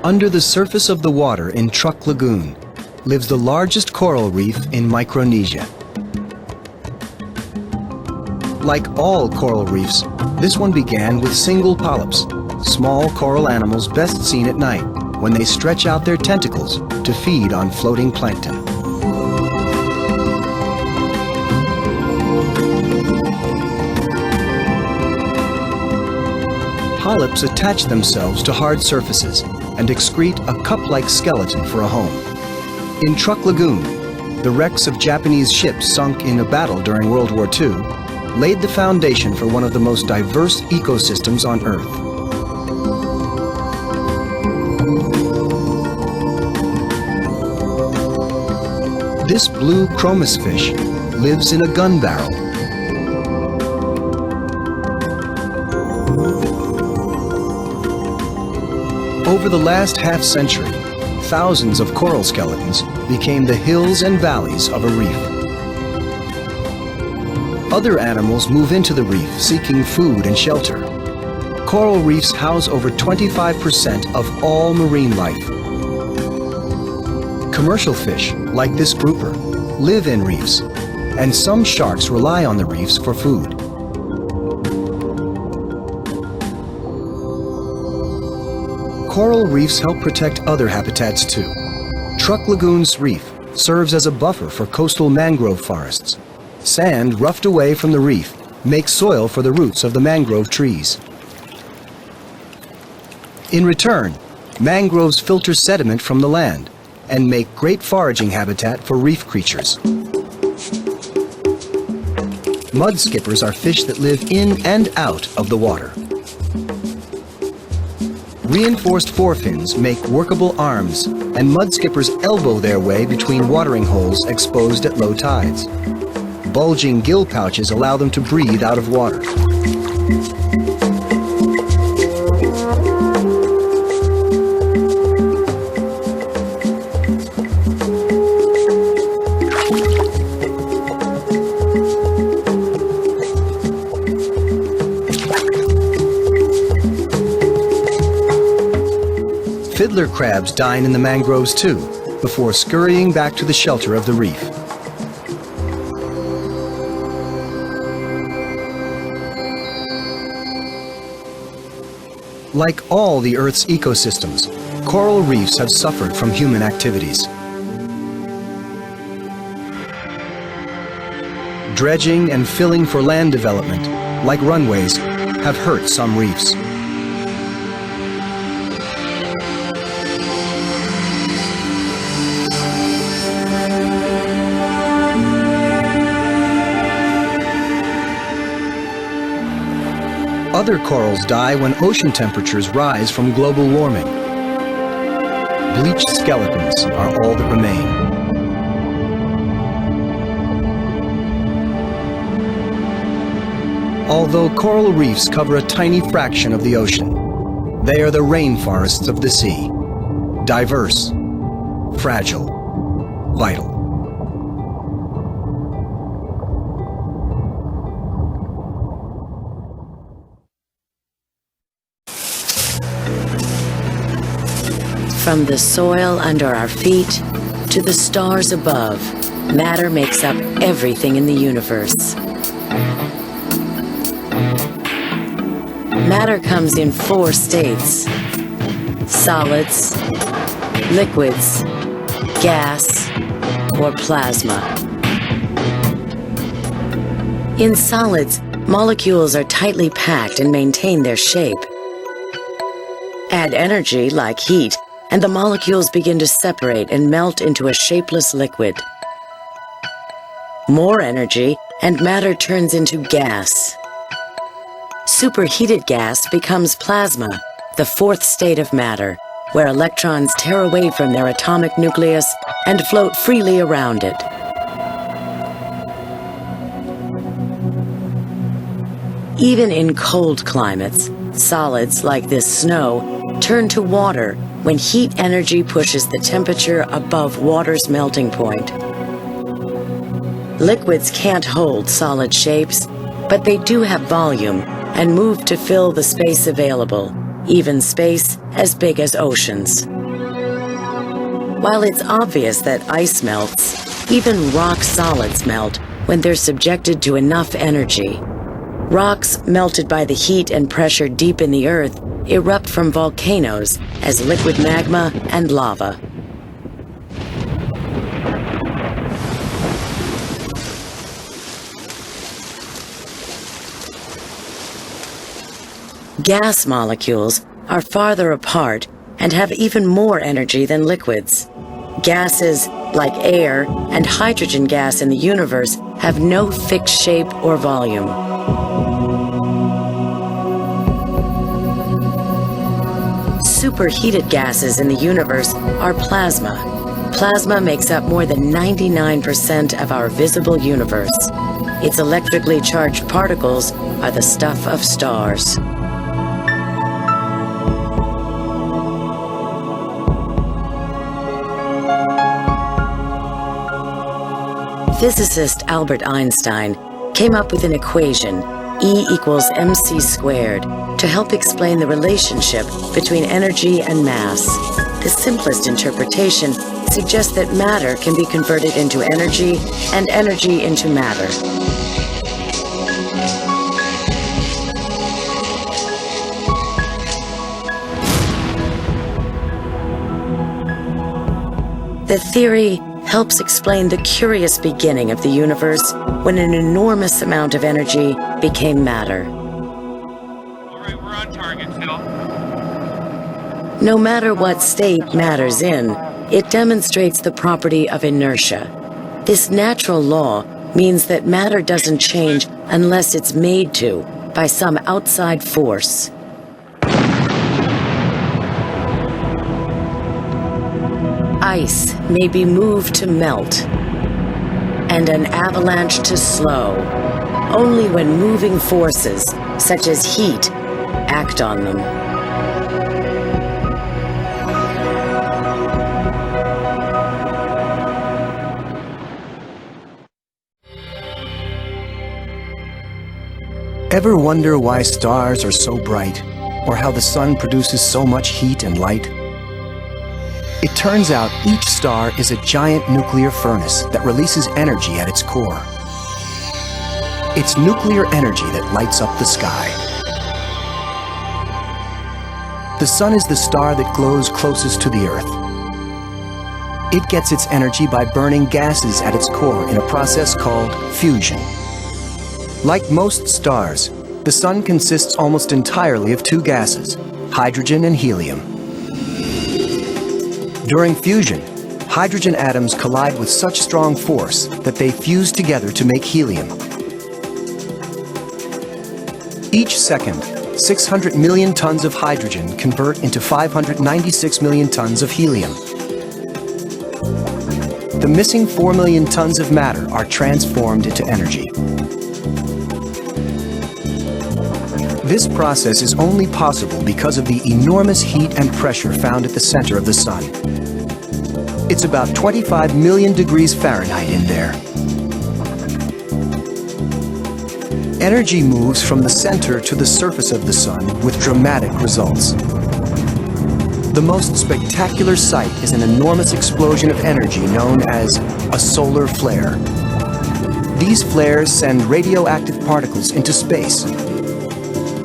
Under the surface of the water in Truk Lagoon lives the largest coral reef in Micronesia. Like all coral reefs, this one began with single polyps, small coral animals best seen at night when they stretch out their tentacles to feed on floating plankton. Polyps attach themselves to hard surfaces and excrete a cup-like skeleton for a home. In Truk Lagoon, the wrecks of Japanese ships sunk in a battle during World War II laid the foundation for one of the most diverse ecosystems on Earth. This blue chromis fish lives in a gun barrel. Over the last half-century, thousands of coral skeletons became the hills and valleys of a reef. Other animals move into the reef seeking food and shelter. Coral reefs house over 25% of all marine life. Commercial fish, like this grouper, live in reefs, and some sharks rely on the reefs for food. Coral reefs help protect other habitats too. Truk Lagoon's reef serves as a buffer for coastal mangrove forests. Sand roughed away from the reef makes soil for the roots of the mangrove trees. In return, mangroves filter sediment from the land and make great foraging habitat for reef creatures. Mud skippers are fish that live in and out of the water. Reinforced forefins make workable arms, and mud skippers elbow their way between watering holes exposed at low tides. Bulging gill pouches allow them to breathe out of water. Fiddler crabs dine in the mangroves too, before scurrying back to the shelter of the reef. Like all the Earth's ecosystems, coral reefs have suffered from human activities. Dredging and filling for land development, like runways, have hurt some reefs. Other corals die when ocean temperatures rise from global warming. Bleached skeletons are all that remain. Although coral reefs cover a tiny fraction of the ocean, they are the rainforests of the sea. Diverse, fragile, vital. From the soil under our feet to the stars above, matter makes up everything in the universe. Matter comes in 4 states: solids, liquids, gas, or plasma. In solids, molecules are tightly packed and maintain their shape. Add energy, like heat, and the molecules begin to separate and melt into a shapeless liquid. More energy, and matter turns into gas. Superheated gas becomes plasma, the 4th state of matter, where electrons tear away from their atomic nucleus and float freely around it. Even in cold climates, solids like this snow turn to water when heat energy pushes the temperature above water's melting point. Liquids can't hold solid shapes, but they do have volume and move to fill the space available, even space as big as oceans. While it's obvious that ice melts, even rock solids melt when they're subjected to enough energy. Rocks melted by the heat and pressure deep in the earth erupt from volcanoes as liquid magma and lava. Gas molecules are farther apart and have even more energy than liquids. Gases, like air and hydrogen gas in the universe, have no fixed shape or volume. Superheated gases in the universe are plasma. Plasma makes up more than 99% of our visible universe. Its electrically charged particles are the stuff of stars. Physicist Albert Einstein came up with an equation, E equals mc squared, to help explain the relationship between energy and mass. The simplest interpretation suggests that matter can be converted into energy and energy into matter. The theory helps explain the curious beginning of the universe when an enormous amount of energy became matter. All right, we're on target, Phil. No matter what state matter's in, it demonstrates the property of inertia. This natural law means that matter doesn't change unless it's made to by some outside force. Ice may be moved to melt, and an avalanche to slow, only when moving forces, such as heat, act on them. Ever wonder why stars are so bright, or how the sun produces so much heat and light? It turns out each star is a giant nuclear furnace that releases energy at its core. It's nuclear energy that lights up the sky. The sun is the star that glows closest to the Earth. It gets its energy by burning gases at its core in a process called fusion. Like most stars, the sun consists almost entirely of two gases, hydrogen and helium. During fusion, hydrogen atoms collide with such strong force that they fuse together to make helium. Each second, 600 million tons of hydrogen convert into 596 million tons of helium. The missing 4 million tons of matter are transformed into energy. This process is only possible because of the enormous heat and pressure found at the center of the sun. It's about 25 million degrees Fahrenheit in there. Energy moves from the center to the surface of the sun with dramatic results. The most spectacular sight is an enormous explosion of energy known as a solar flare. These flares send radioactive particles into space.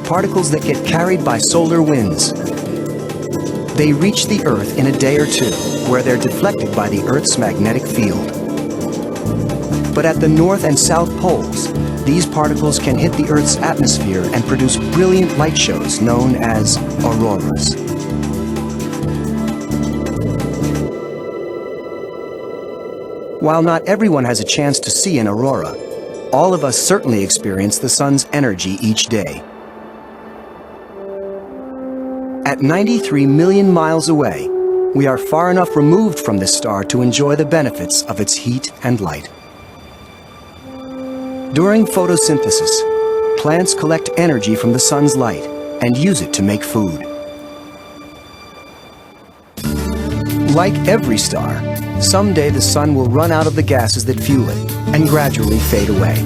Particles that get carried by solar winds. They reach the Earth in a day or two, where they're deflected by the Earth's magnetic field. But at the North and South poles, these particles can hit the Earth's atmosphere and produce brilliant light shows known as auroras. While not everyone has a chance to see an aurora, all of us certainly experience the sun's energy each day. At 93 million miles away, we are far enough removed from this star to enjoy the benefits of its heat and light. During photosynthesis, plants collect energy from the sun's light and use it to make food. Like every star, someday the sun will run out of the gases that fuel it and gradually fade away.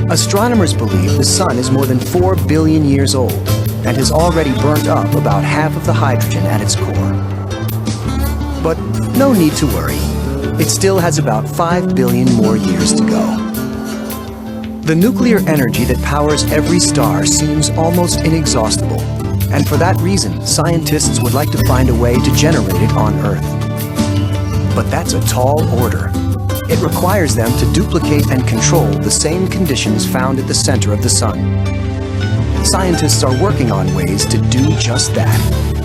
Astronomers believe the sun is more than 4 billion years old, and has already burnt up about half of the hydrogen at its core. But no need to worry. It still has about 5 billion more years to go. The nuclear energy that powers every star seems almost inexhaustible, and for that reason, scientists would like to find a way to generate it on Earth. But that's a tall order. It requires them to duplicate and control the same conditions found at the center of the Sun. Scientists are working on ways to do just that.